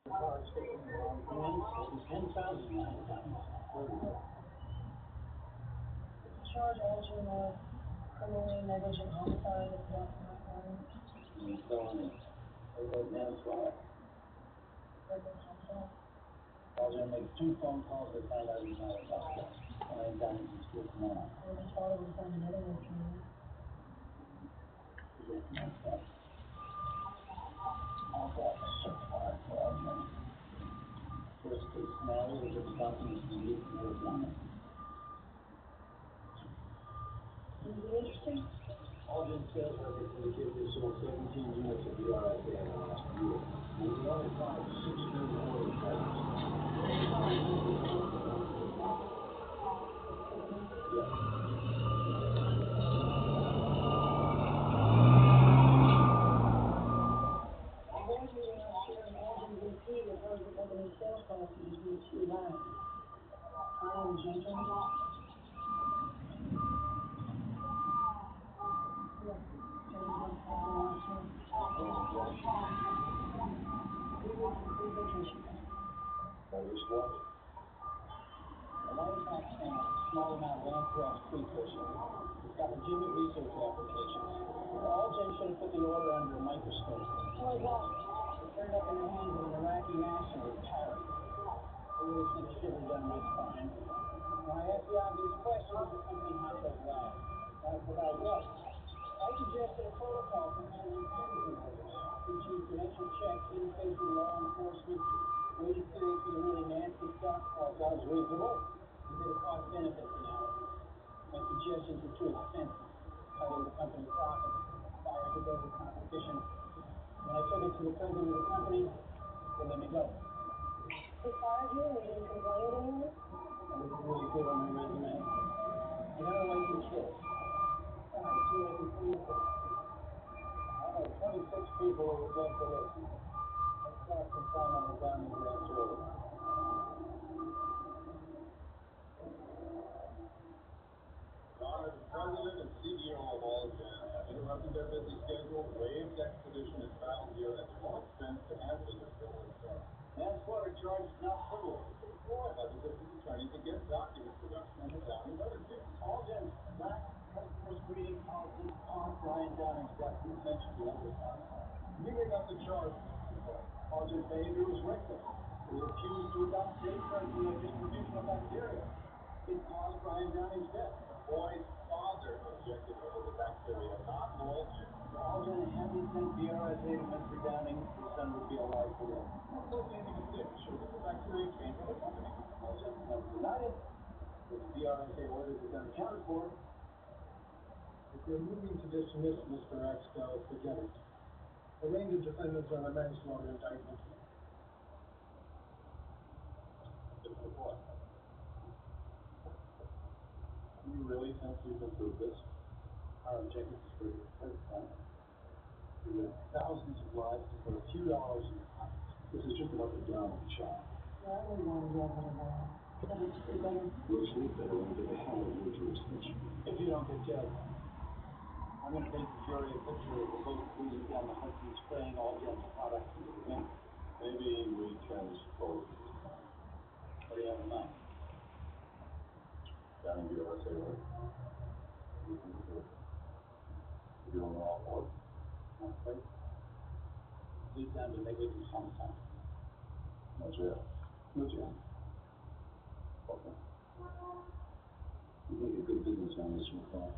Cars taken in the wrong place, 10,000 times. Charge Elgin of criminally negligent homicide with death in the crime. And so on. They go manslaughter. Elgin makes 2 phone calls to find out he's not a doctor. And down in his good man. Or his father was done another way from him. Worst case scenario is that something is unique and worth on it. Is it interesting? Elgin sales record for the kid has sold 17 units of the RSA in the last year. And we only found 6 new orders. Sales policies were too loud. Jenkins. Small amount of anthrax precursor. It's got legitimate research applications. All Jen should have put the order under a microscope. Why not? It turned up in the hands of an Iraqi national, Parrot. A little sent a shiver down my spine. When I asked the obvious questions, the company honcho laughed. Laughed about what? I suggested a protocol for handling citizen orders. Routine credential checks, interface with law enforcement, waiting period for the really nasty stuff. All sounds reasonable. We did a cost-benefit analysis. My suggestions were too expensive. Cutting the company profits, fires would go with competition. When I took it to the president of the company, they let me go. They fired you and you didn't complain anymore? I was really good on my resume. I got a license short. I see I can prove it. I know 26 people who would love to listen. Let's start some time on the down in Grand River. President and CEO of Allgen have interrupted their busy schedule, waived expedition, and traveled here at their own expense to answer this civil charge. Manslaughter charge is not criminal. Why had the district attorney to get document production in the county letter case? Allgen's black customers greeting policy on Brian Downing's death was mentioned in the comments. Neither got the charge. Allgen's behavior was reckless. He refused to adopt safeguards for the distribution of bacteria. It caused Brian Downing's death. The boy's father objected to the bacteria, not Allgen. Allgen hadn't sent BRSA to Mr. Downing, his son would be alive today. Of course, anything is sure that the bacteria came from the company. Allgen never denied it. But the BRSA orders is unaccounted for. If you're moving to dismiss Mr. Axtell, forget it. Arraign the defendants on a manslaughter indictment. What? You really think you can prove this? Our objective is for the first time. We have thousands of lives to put a few dollars in the pocket. This is just about the Downing child. Yeah, I wouldn't want to get rid of that. We'll sleep better into the hell of your jurisdiction. If you don't get jailed, I'm going to paint the jury a picture of the boat cruising down the Hudson spraying Allgen's products into the wind. Maybe we can suppose. What do you have in mind? Downing BRSA work. You can do it. You're doing all work. Not quite. Lead down to negligence homicide. No jail. No jail. Okay. You make a good business on this so far.